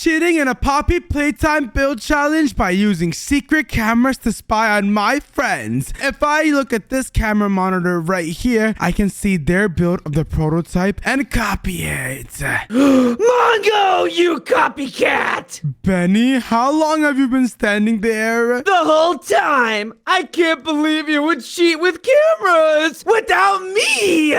cheating in a Poppy Playtime build challenge by using secret cameras to spy on my friends. If I look at this camera monitor right here, I can see their build of the prototype and copy it. Mongo, you copycat! Benny, how long have you been standing there? The whole time! I can't believe you would cheat with cameras without me!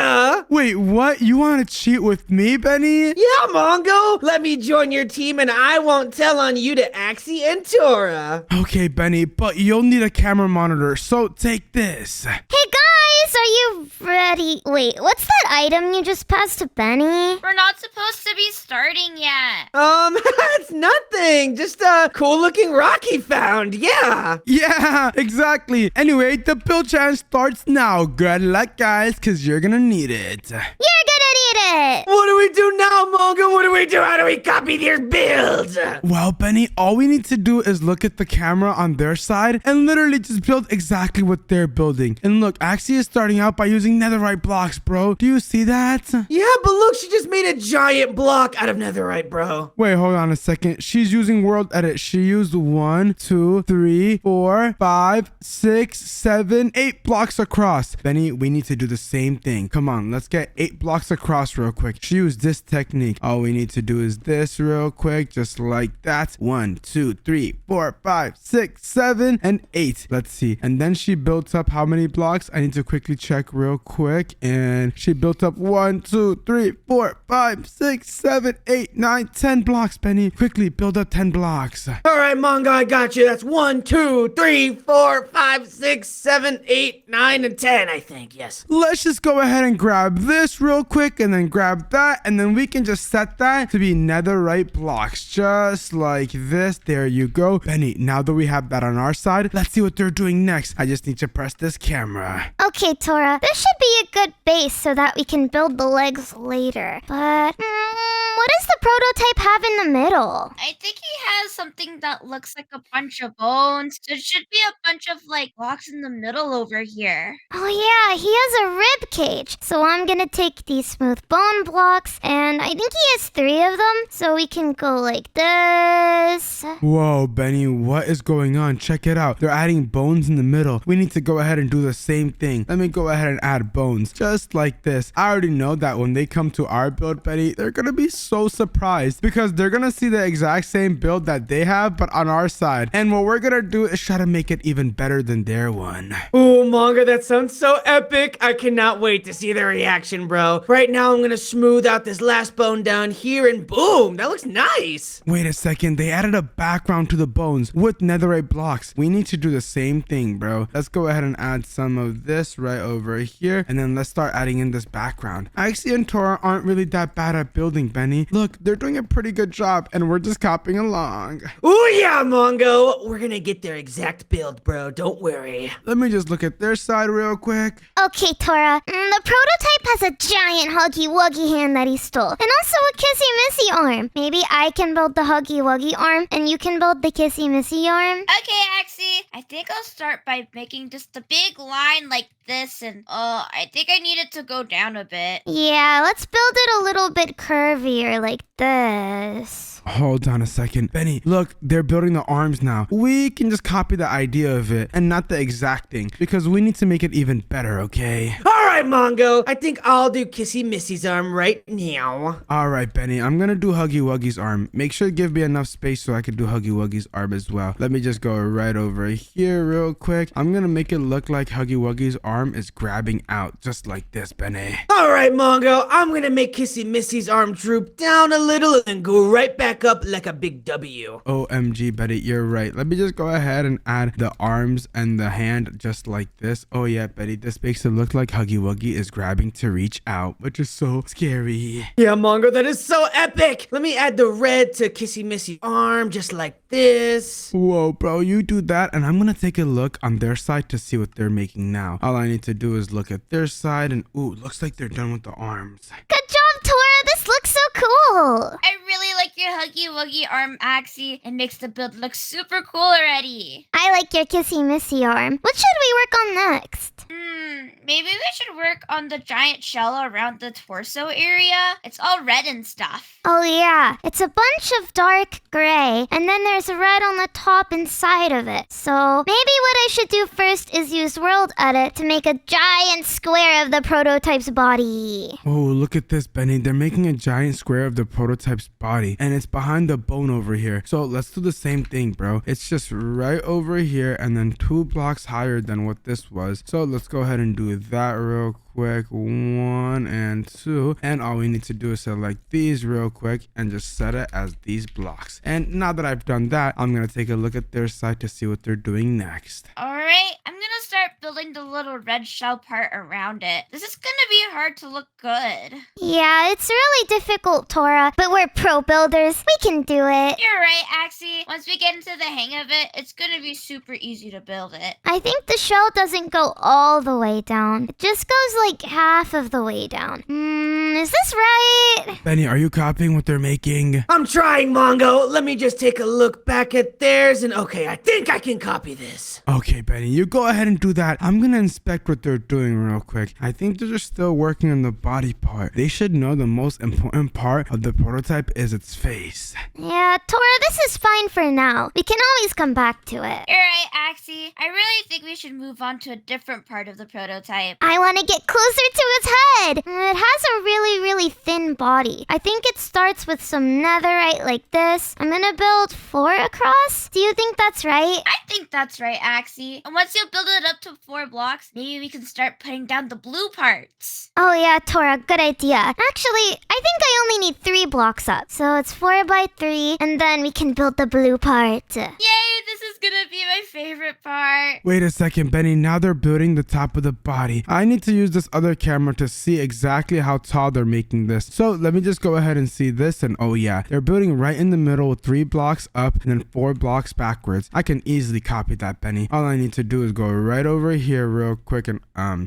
Wait, what? You want to cheat with me, Benny? Yeah, Mongo! Let me join your team and I won't tell on you to Axie and Tora. Okay, Benny, but you'll need a camera monitor, so take this. Hey guys, are you ready? Wait, what's that item you just passed to Benny? We're not supposed to be starting yet. It's nothing. Just a cool-looking rock he found. Yeah. Yeah, exactly. Anyway, the build challenge starts now. Good luck, guys, because you're gonna need it. You're gonna need it! What do we do now, Mongo? What do we do? How do we copy their builds? Well, Benny, all we need to do is look at the camera on their side and literally just build exactly what they're building. And look, Axie is starting out by using netherite blocks, bro. Do you see that? Yeah, but look, she just made a giant block out of netherite, bro. Wait, hold on a second. She's using world edit. She used 1, 2, 3, 4, 5, 6, 7, 8 blocks across. Benny, we need to do the same thing. Come on, let's get 8 blocks across real quick. She used this technique. All we need to do is this real quick, just like that. 1, 2, 3, 4, 5, 6, 7, and 8. Let's see. And then she built up how many blocks? I need to quickly check real quick. And she built up 1, 2, 3, 4, 5, 6, 7, 8, 9, 10 blocks, Benny. Quickly build up 10 blocks. All right, Mongo, I got you. That's 1, 2, 3, 4, 5, 6, 7, 8, 9, and 10, I think. Yes. Let's just go ahead and grab this real quick and then grab that. And then we can just set that to be netherite blocks. Just like this. There you go. Benny, now that we have that on our side, let's see what they're doing next. I just need to press this camera. Okay, Tora, this should be a good base so that we can build the legs later. But, what does the prototype have in the middle? I think he has something that looks like a bunch of bones. There should be a bunch of like blocks in the middle over here. Oh yeah, he has a rib cage. So I'm gonna take these smooth bone blocks, and I think he has 3 of them. So we can go like this. Whoa, Benny, what is going on? Check it out. They're adding bones in the middle. We need to go ahead and do the same thing. Let me go ahead and add bones, just like this. I already know that when they come to our build, Benny, they're gonna be so surprised because they're gonna see the exact same build that they have, but on our side. And what we're gonna do is try to make it even better than their one. Oh, Mongo, that sounds so epic. I cannot wait to see their reaction, bro. Right now, I'm gonna smooth out this last bone down here, and boom, that looks nice. Wait a second, they added a background to the bones with netherite blocks. We need to do the same thing, bro. Let's go ahead and add some of this right over here, and then let's start adding in this background. Axie and Tora aren't really that bad at building, Benny. Look, they're doing a pretty good job, and we're just copying along. Oh yeah, Mongo. We're gonna get their exact build, bro. Don't worry. Let me just look at their side real quick. Okay, Tora, the prototype has a giant Huggy Wuggy hand that he stole, and also a Kissy Missy arm. Maybe I can build the Huggy Wuggy arm, and you can build the Kissy Missy arm. Okay, Axie. I think I'll start by making just a big line like this, and I think I need it to go down a bit. Yeah, let's build it a little bit curvier like this. Hold on a second. Benny, look, they're building the arms now. We can just copy the idea of it and not the exact thing because we need to make it even better, okay? All right, Mongo. I think I'll do Kissy Missy's arm right now. All right, Benny, I'm gonna do Huggy Wuggy's arm. Make sure to give me enough space so I can do Huggy Wuggy's arm as well. Let me just go right over here real quick. I'm gonna make it look like Huggy Wuggy's arm is grabbing out just like this, Benny. All right, Mongo. I'm gonna make Kissy Missy's arm droop down a little and go right back up like a big W. OMG, Betty, you're right. Let me just go ahead and add the arms and the hand just like this. Oh yeah, Betty, this makes it look like Huggy Wuggy is grabbing to reach out, which is so scary. Yeah, Mongo, that is so epic. Let me add the red to Kissy Missy's arm just like this. Whoa, bro, you do that and I'm gonna take a look on their side to see what they're making now. All I need to do is look at their side and ooh, looks like they're done with the arms. Good job, Tora. This looks so cool. I really like your Huggy Wuggy arm, Axie. It makes the build look super cool already. I like your kissy missy arm. What should we work on next? Maybe we should work on the giant shell around the torso area. It's all red and stuff. Oh yeah, it's a bunch of dark gray, and then there's red on the top inside of it. So maybe what I should do first is use World Edit to make a giant square of the prototype's body. Oh, look at this, Benny. They're making a giant square of the prototype's body, and it's behind the bone over here. So let's do the same thing, bro. It's just right over here and then 2 blocks higher than what this was. So let's go ahead and do that real quick. 1 and 2, and all we need to do is select these real quick and just set it as these blocks. And now that I've done that, I'm gonna take a look at their side to see what they're doing next. Alright, I'm gonna start building the little red shell part around it. This is gonna be hard to look good. Yeah, it's really difficult, Tora, but we're pro builders. We can do it. You're right, Axie. Once we get into the hang of it, it's gonna be super easy to build it. I think the shell doesn't go all the way down. It just goes like half of the way down. Is this right? Benny, are you copying what they're making? I'm trying, Mongo. Let me just take a look back at theirs and okay, I think I can copy this. Okay, Benny, you go ahead and do that. I'm gonna inspect what they're doing real quick. I think they're just still working on the body part. They should know the most important part of the prototype is its face. Yeah, Tora, this is fine for now. We can always come back to it. You're right, Axie. I really think we should move on to a different part of the prototype. I want to get closer to its head. It has a really thin body. I think it starts with some netherite like this. I'm gonna build 4 across. Do you think that's right? I think that's right, Axie. And once you build it up to 4 blocks, maybe we can start putting down the blue parts. Oh yeah, Tora, good idea. Actually, I think I only need 3 blocks up. So it's 4 by 3, and then we can build the blue part. Yay, this is gonna be my favorite part. Wait a second, Benny. Now they're building the top of the body. I need to use this other camera to see exactly how tall they're making this. So let me just go ahead and see this. And oh yeah, they're building right in the middle with 3 blocks up and then 4 blocks backwards. I can easily copy that, Benny. All I need to do is go right over here real quick and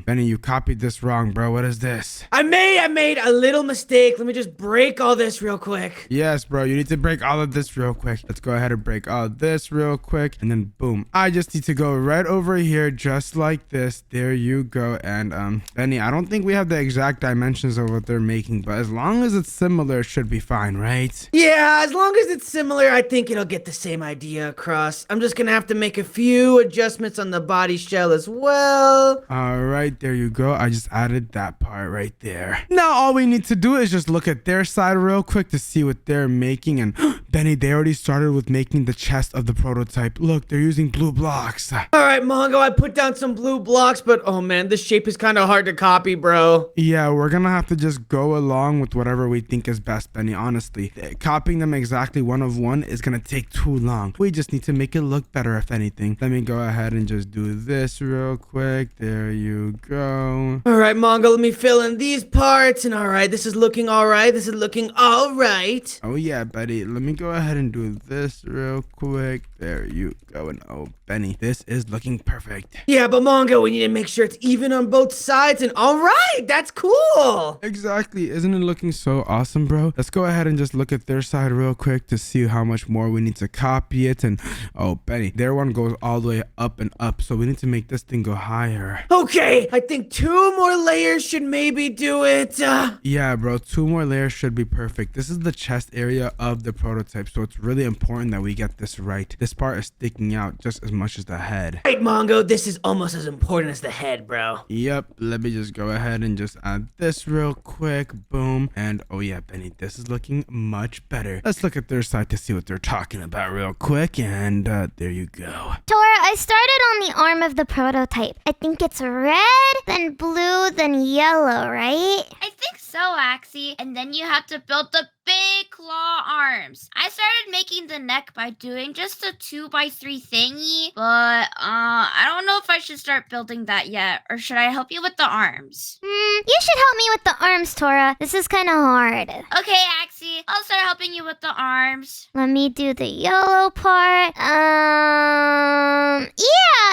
Benny, you copied this wrong, bro. What is this? I made a little mistake. Let me just break all this real quick. Yes, bro, you need to break all of this real quick. Let's go ahead and break all of this real quick, and then boom. I just need to go right over here just like this. There you go. And Benny, I don't think we have the exact dimensions of what they're making, but as long as it's similar, it should be fine, right? Yeah, as long as it's similar, I think it'll get the same idea across. I'm just gonna have to make a few adjustments on the body shell as well. All right, there you go. I just added that part right there. Now all we need to do is just look at their side real quick to see what they're making. And Benny, they already started with making the chest of the prototype. Look, they're using blue blocks. All right, Mongo, I put down some blue blocks, but oh man, this shape is kind of hard to copy, bro. Yeah, we're gonna have to just go along with whatever we think is best, Benny. Honestly, copying them exactly one of one is gonna take too long. We just need to make it look better, if anything. Let me go ahead and just do this real quick. There you go. All right, Mongo, let me fill in these parts. And all right, this is looking all right. This is looking all right. Oh yeah, Betty. Let me go ahead and do this real quick. There you go. And oh, Benny, this is looking perfect. Yeah, but Mongo, we need to make sure it's even on both sides. And all right, that's cool. Exactly. Isn't it looking so awesome, bro? Let's go ahead and just look at their side real quick to see how much more we need to copy it. And oh, Benny, their one goes all the way up and up. So we need to make this thing go higher. Okay, I think 2 more layers should maybe do it. Yeah, bro, 2 more layers should be perfect. This is the chest area of the prototype, so it's really important that we get this right. This part is sticking out just as much as the head. Right, Mongo, this is almost as important as the head, bro. Yep, let me just go ahead and just add this real quick. Boom. And oh yeah, Benny, this is looking much better. Let's look at their side to see what they're talking about real quick. And there you go. Tora, I started on the arm of the prototype. I think it's red, then blue, then yellow, right? I think so, Axie. And then you have to build the big claw arms. I started making the neck by doing just a 2x3 thingy, but I don't know if I should start building that yet, or should I help you with the arms? You should help me with the arms, Tora. This is kind of hard. Okay, Axie, I'll start helping you with the arms. Let me do the yellow part. Yeah,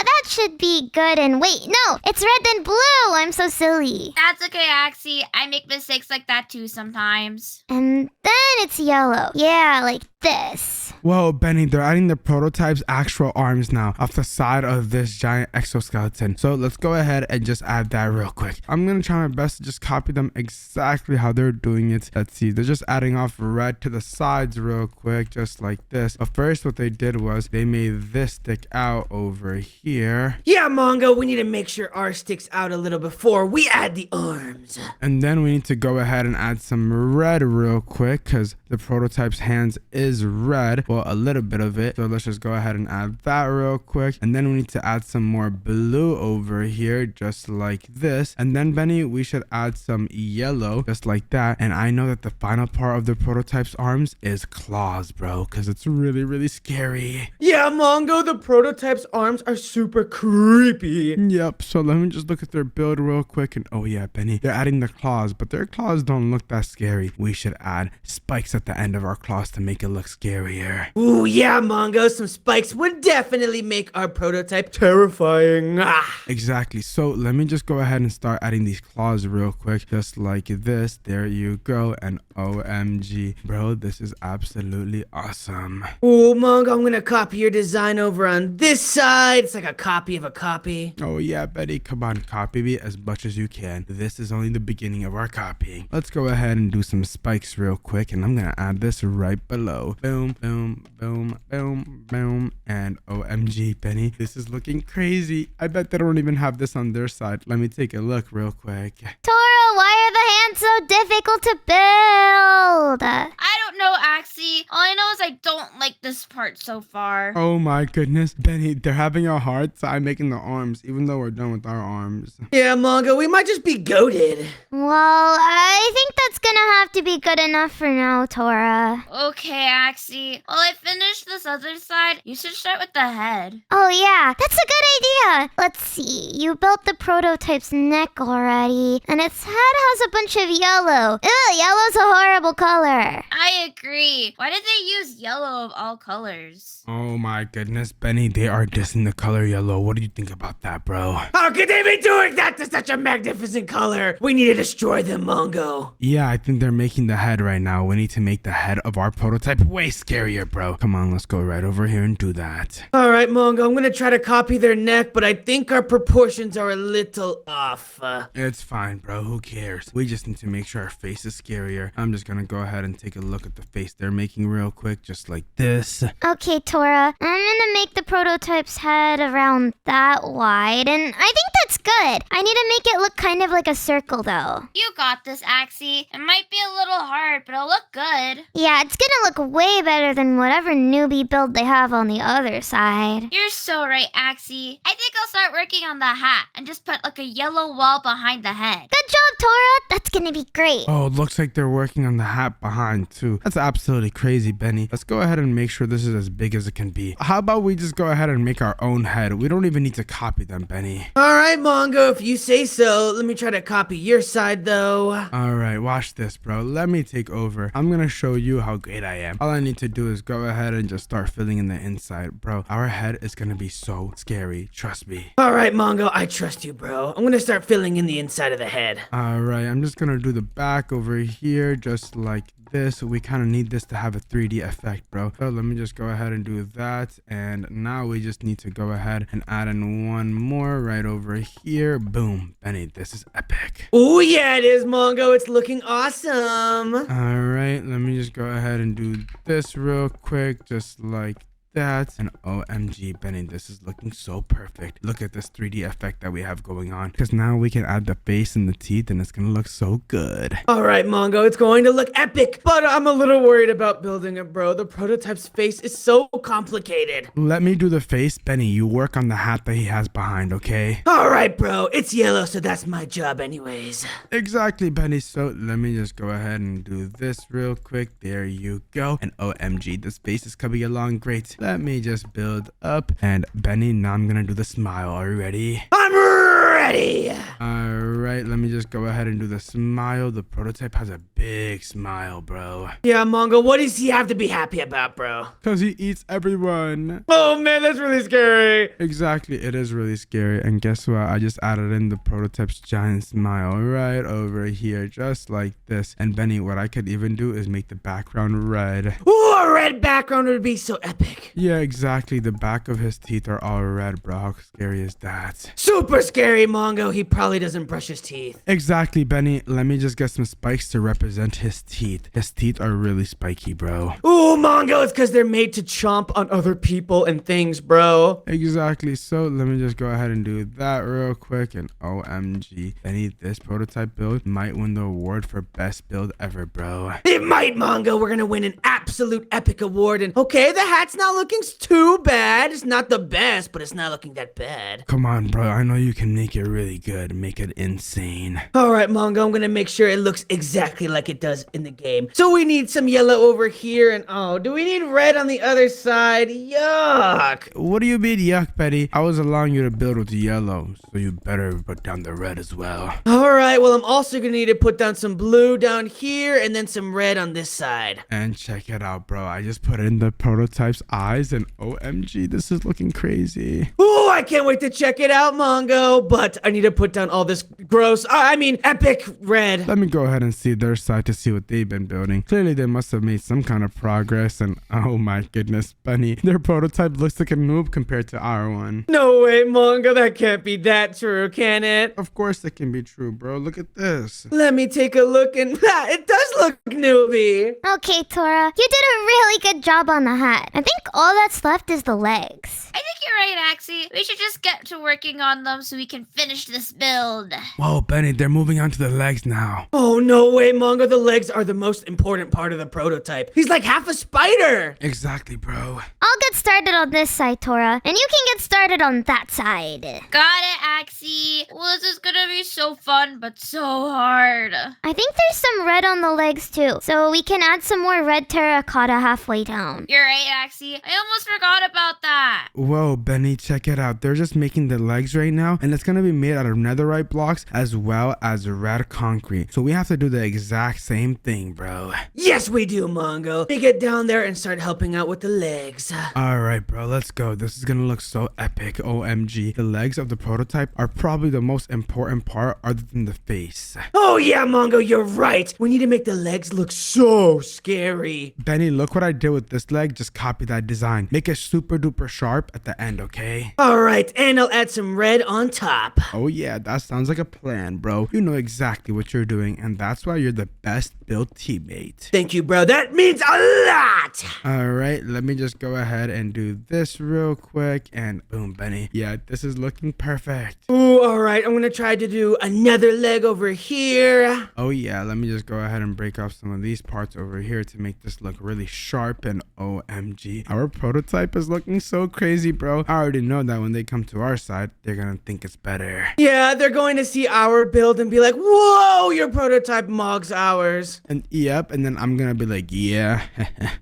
that should be good. And wait, no, it's red then blue. I'm so silly. That's okay, Axie. I make mistakes like that too sometimes. And then it's yellow. Yeah, like this. Whoa, Benny, they're adding the prototype's actual arms now off the side of this giant exoskeleton. So let's go ahead and just add that real quick. I'm gonna try my best to just copy them exactly how they're doing it. Let's see, they're just adding off red to the sides real quick, just like this. But first what they did was they made this stick out over here. Yeah, Mongo, we need to make sure ours sticks out a little before we add the arms. And then we need to go ahead and add some red real quick because the prototype's hands is red. Well, a little bit of it. So let's just go ahead and add that real quick. And then we need to add some more blue over here, just like this. And then, Benny, we should add some yellow, just like that. And I know that the final part of the prototype's arms is claws, bro, because it's really, really scary. Yeah, Mongo, the prototype's arms are super creepy. Yep, so let me just look at their build real quick. And oh yeah, Benny, they're adding the claws, but their claws don't look that scary. We should add spikes at the end of our claws to make it look scarier. Ooh, yeah, Mongo, some spikes would definitely make our prototype terrifying. Ah. Exactly. So let me just go ahead and start adding these claws real quick, just like this. There you go. And OMG, bro, this is absolutely awesome. Ooh, Mongo, I'm gonna copy your design over on this side. It's like a copy of a copy. Oh yeah, Betty, come on, copy me as much as you can. This is only the beginning of our copying. Let's go ahead and do some spikes real quick, and I'm gonna add this right below. Boom, boom, boom, boom, boom, and OMG, Benny, this is looking crazy. I bet they don't even have this on their side. Let me take a look real quick. Tora, why are the hands so difficult to build? I don't know, Axie. All I know is I don't like this part so far. Oh my goodness, Benny, they're having a hard time making the arms, even though we're done with our arms. Yeah, Mongo, we might just be goated. Well, I think that's gonna have to be good enough for now, Tora. Okay, Axie. While I finish this other side, you should start with the head. Oh yeah, that's a good idea. Let's see, you built the prototype's neck already, and its head has a bunch of yellow. Ew, yellow's a horrible color. I agree. Why did they use yellow of all colors? Oh my goodness, Benny, they are dissing the color yellow. What do you think about that, bro? How could they be doing that to such a magnificent color? We need to destroy them, Mongo. Yeah, I think they're making the head right now. We need to make the head of our prototype way scarier, bro. Come on, let's go right over here and do that. All right, Mongo, I'm gonna try to copy their neck, but I think our proportions are a little off. It's fine, bro. Who cares? We just need to make sure our face is scarier. I'm just gonna go ahead and take a look at the face they're making real quick, just like this. Okay, Tora, I'm gonna make the prototype's head around that wide, and I think that's good. I need to make it look kind of like a circle, though. You got this, Axie. It might be a little hard, but it'll look good. Yeah, it's gonna look way better than whatever newbie build they have on the other side. You're so right, Axie. I think I'll start working on the hat and just put like a yellow wall behind the head. Good job, Tora. That's gonna be great. Oh, it looks like they're working on the hat behind, too. That's absolutely crazy, Benny. Let's go ahead and make sure this is as big as it can be. How about we just go ahead and make our own head? We don't even need to copy them, Benny. All right, Mongo, if you say so. Let me try to copy your side, though. All right, watch this, bro. Let me take over. I'm gonna show you how great I am. All I need to do is go ahead and just start filling in the inside, bro. Our head is gonna be so scary. Trust me. All right, Mongo, I trust you, bro. I'm gonna start filling in the inside of the head. All right, I'm just gonna do the back over here, just like this. We kind of need this to have a 3D effect, bro. So let me just go ahead and do that. And now we just need to go ahead and add in one more right over here. Boom. Benny, this is epic. Oh, yeah, it is, Mongo. It's looking awesome. All right, let me just go ahead and do this real quick, just like that. And OMG, Benny, this is looking so perfect. Look at this 3D effect that we have going on, because now we can add the face and the teeth, and it's gonna look so good. All right, Mongo, it's going to look epic, but I'm a little worried about building it, bro. The prototype's face is so complicated. Let me do the face. Benny, you work on the hat that he has behind, okay? All right, bro. It's yellow, so that's my job anyways. Exactly, Benny. So let me just go ahead and do this real quick. There you go. And OMG, this face is coming along great. Let me just build up. And Benny, now I'm gonna do the smile. Are you ready? I'm ready! ready. All right, let me just go ahead and do the smile. The prototype has a big smile, bro. Yeah, Mongo, what does he have to be happy about, bro? Because he eats everyone. Oh, man, that's really scary. Exactly, it is really scary. And guess what? I just added in the prototype's giant smile right over here, just like this. And Benny, what I could even do is make the background red. Ooh, a red background would be so epic. Yeah, exactly. The back of his teeth are all red, bro. How scary is that? Super scary, Mongo. He probably doesn't brush his teeth. Exactly, Benny. Let me just get some spikes to represent his teeth. His teeth are really spiky, bro. Ooh, Mongo, it's because they're made to chomp on other people and things, bro. Exactly. So let me just go ahead and do that real quick. And OMG, Benny, this prototype build might win the award for best build ever, bro. It might, Mongo. We're gonna win an absolute epic award. And okay, the hat's not looking too bad. It's not the best, but it's not looking that bad. Come on, bro. I know you can make it really good. Make it insane. All right, Mongo, I'm gonna make sure it looks exactly like it does in the game. So we need some yellow over here, and oh, do we need red on the other side? Yuck. What do you mean, yuck, Betty? I was allowing you to build with yellow, so you better put down the red as well. All right, well, I'm also gonna need to put down some blue down here, and then some red on this side. And check it out, bro. I just put in the prototype's eyes, and OMG, this is looking crazy. Ooh, I can't wait to check it out, Mongo. But I need to put down all this gross, epic red. Let me go ahead and see their side to see what they've been building. Clearly, they must have made some kind of progress, and oh my goodness, Bunny, their prototype looks like a noob compared to our one. No way, Mongo, that can't be that true, can it? Of course it can be true, bro. Look at this. Let me take a look, and it does look newbie. Okay, Tora, you did a really good job on the hat. I think all that's left is the legs. I think you're right, Axie. We should just get to working on them so we can finish this build. Whoa, Benny, they're moving on to the legs now. Oh, no way, Mongo. The legs are the most important part of the prototype. He's like half a spider. Exactly, bro. I'll get started on this side, Tora, and you can get started on that side. Got it, Axie. Well, this is gonna be so fun, but so hard. I think there's some red on the legs too, so we can add some more red terracotta halfway down. You're right, Axie. I almost forgot about that. Whoa, Benny, check it out. They're just making the legs right now, and it's gonna be made out of netherite blocks as well as red concrete. So we have to do the exact same thing, bro. Yes, we do, Mongo. Let me get down there and start helping out with the legs. All right, bro, let's go. This is gonna look so epic. OMG. The legs of the prototype are probably the most important part other than the face. Oh, yeah, Mongo, you're right. We need to make the legs look so scary. Benny, look what I did with this leg. Just copy that design. Make it super duper sharp at the end, okay? All right, and I'll add some red on top. Oh yeah, that sounds like a plan, bro. You know exactly what you're doing, and that's why you're the best built teammate. Thank you, bro. That means a lot. All right, let me just go ahead and do this real quick, and boom, Benny. Yeah, this is looking perfect. Ooh, all right. I'm gonna try to do another leg over here. Oh yeah, let me just go ahead and break off some of these parts over here to make this look really sharp, and OMG. Our prototype is looking so crazy, bro. I already know that when they come to our side, they're gonna think it's better. Yeah, they're going to see our build and be like, whoa, your prototype mogs ours. And yep, and then I'm gonna be like, yeah,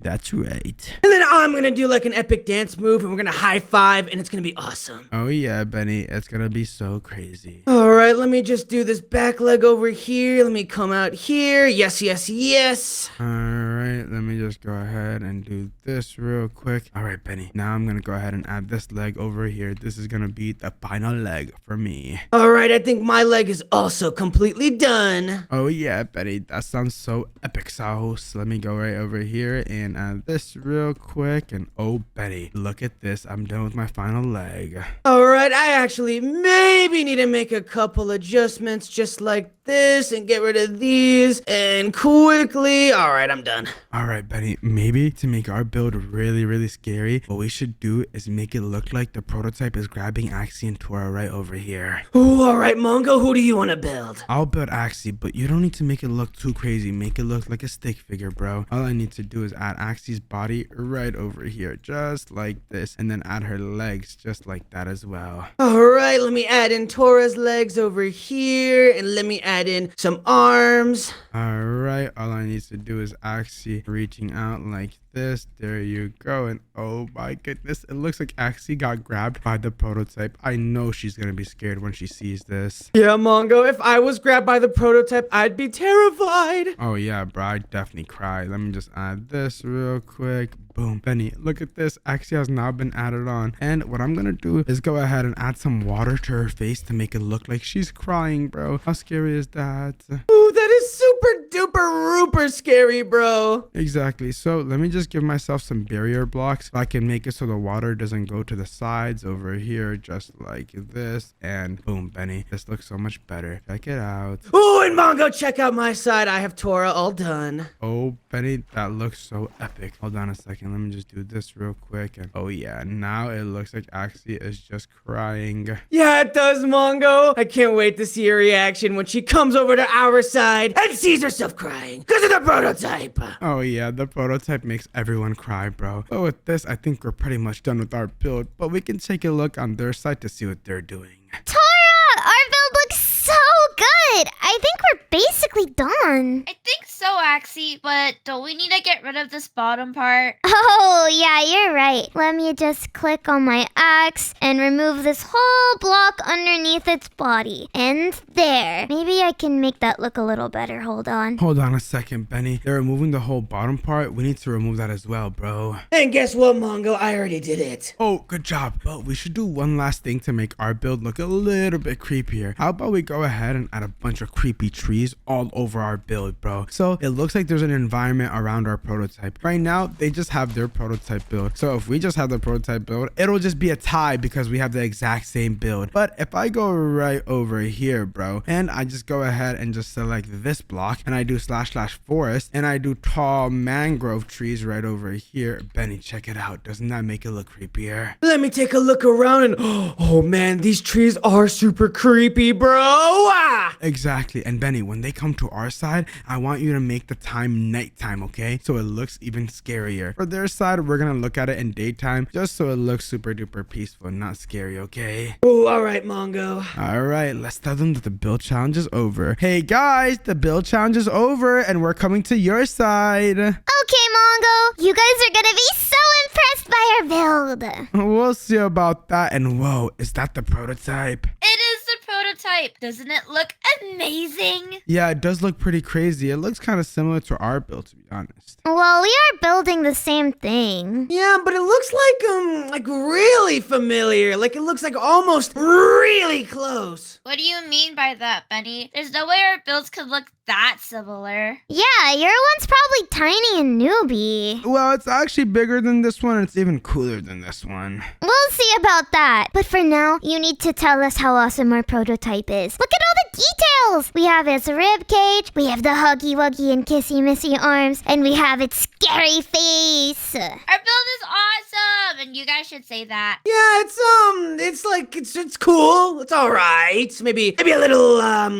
that's right. And then I'm gonna do like an epic dance move and we're gonna high five and it's gonna be awesome. Oh yeah, Benny, it's gonna be so crazy. All right, let me just do this back leg over here. Let me come out here. Yes, yes, yes. All right, let me just go ahead and do this real quick. All right, Benny, now I'm gonna go ahead and add this leg over here. This is gonna be the final leg for me. All right, I think my leg is also completely done. Oh yeah, Benny, that sounds so epic sauce. Let me go right over here and add this real quick. And oh, Betty, look at this. I'm done with my final leg. All right, I actually maybe need to make a couple adjustments just like this and get rid of these and quickly. All right, I'm done. All right, Benny, maybe to make our build really, really scary, what we should do is make it look like the prototype is grabbing Axie and Tora right over here. Ooh, all right, Mongo, who do you want to build? I'll build Axie, but you don't need to make it look too crazy. Make it look like a stick figure, bro. All I need to do is add Axie's body right over here, just like this, and then add her legs just like that as well. All right, let me add in Tora's legs over here, and let me add add in some arms. All right, all I need to do is actually reaching out like this. There you go. And oh my goodness, it looks like Axie got grabbed by the prototype. I know she's gonna be scared when she sees this. Yeah, Mongo, if I was grabbed by the prototype, I'd be terrified. Oh yeah, bro, I'd definitely cry. Let me just add this real quick. Boom. Benny, look at this. Axie has now been added on. And what I'm gonna do is go ahead and add some water to her face to make it look like she's crying, bro. How scary is that? Ooh, that is super duper rooper scary, bro. Exactly. So let me just give myself some barrier blocks so I can make it so the water doesn't go to the sides over here, just like this. And boom, Benny, this looks so much better. Check it out. Ooh, and Mongo, check out my side. I have Tora all done. Oh, Benny, that looks so epic. Hold on a second. Let me just do this real quick. And oh yeah, now it looks like Axie is just crying. Yeah, it does, Mongo. I can't wait to see her reaction when she comes over to our side and sees herself crying because of the prototype. Oh yeah, the prototype makes everyone cry, bro. But with this, I think we're pretty much done with our build. But we can take a look on their side to see what they're doing. Tora, our build looks so good. I think we're basically done. I think so, Axie, but don't we need to get rid of this bottom part? Oh, yeah, you're right. Let me just click on my axe and remove this whole block underneath its body. And there. Maybe I can make that look a little better. Hold on. Hold on a second, Benny. They're removing the whole bottom part. We need to remove that as well, bro. And guess what, Mongo? I already did it. Oh, good job. But we should do one last thing to make our build look a little bit creepier. How about we go ahead and add a bunch of creepy trees all over our build, bro? So it looks like there's an environment around our prototype. Right now, they just have their prototype build. So if we just have the prototype build, it'll just be a tie because we have the exact same build. But if I go right over here, bro, and I just go ahead and just select this block and I do / forest and I do tall mangrove trees right over here, Benny, check it out. Doesn't that make it look creepier? Let me take a look around and oh man, these trees are super creepy, bro. Ah! Exactly. And Benny, when they come to our side, I want you to make the time nighttime, okay? So it looks even scarier. For their side, we're gonna look at it in daytime just so it looks super duper peaceful, not scary, okay? Oh, all right, Mongo. All right, let's tell them that the build challenge is over. Hey guys, the build challenge is over and we're coming to your side. Okay, Mongo. You guys are gonna be so impressed by our build. We'll see about that. And whoa, is that the prototype? It is the prototype. Doesn't it look amazing? Yeah, it does look pretty crazy. It looks kind of similar to our build, to be honest. Well, we are building the same thing. Yeah, but it looks like really familiar. Like it looks like almost really close. What do you mean by that, Benny? There's no way our builds could look that similar. Yeah, your one's probably tiny and newbie. Well, it's actually bigger than this one and it's even cooler than this one. We'll see about that. But for now, you need to tell us how awesome our prototype is. Look at all the details! We have its rib cage, we have the huggy wuggy and kissy missy arms, and we have its scary face. Our build is awesome, and you guys should say that. Yeah, it's cool. It's all right. Maybe a little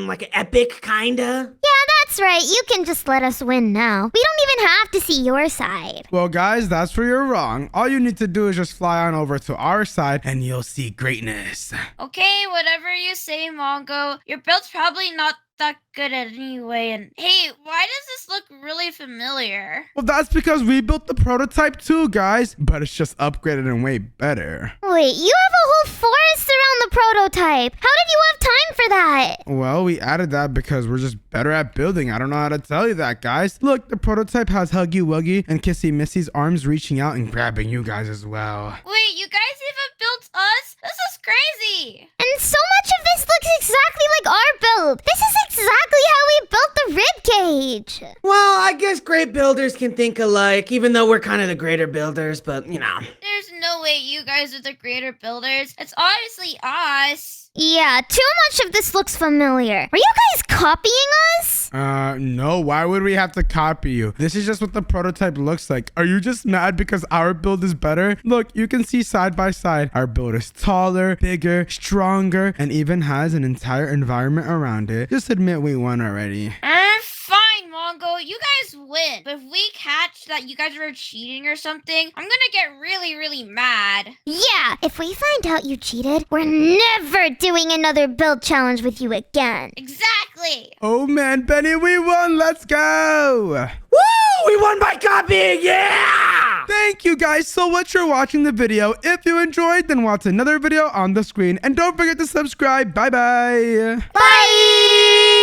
like epic kinda. Yeah, that's right. You can just let us win now. We don't even have to see your side. Well, guys, that's where you're wrong. All you need to do is just fly on over to our side and you'll see greatness. Okay, whatever you say, Mongo. Your build's probably not that good at anyway. And hey, why does this look really familiar? Well, that's because we built the prototype too, guys. But it's just upgraded and way better. Wait, you have a whole forest around the prototype. How did you have time for that? Well, we added that because we're just better at building. I don't know how to tell you that, guys. Look, the prototype has Huggy Wuggy and Kissy Missy's arms reaching out and grabbing you guys as well. Wait, you guys even built us? This is crazy. And so much of this looks exactly like our build. This is exactly how we built the rib cage. Well, I guess great builders can think alike, even though we're kind of the greater builders, but you know. There's no way you guys are the greater builders. It's obviously us. Yeah, too much of this looks familiar. Are you guys copying us? No, why would we have to copy you? This is just what the prototype looks like. Are you just mad because our build is better? Look, you can see side by side. Our build is taller, bigger, stronger, and even has an entire environment around it. Just admit we won already. Fine, Mongo, you guys win. But if we catch that you guys were cheating or something, I'm gonna get really, really mad. Yeah, if we find out you cheated, we're never doing another build challenge with you again. Exactly. Oh man, Benny, we won. Let's go. Woo! We won by copying! Yeah! Thank you guys so much for watching the video. If you enjoyed, then watch another video on the screen. And don't forget to subscribe. Bye-bye. Bye!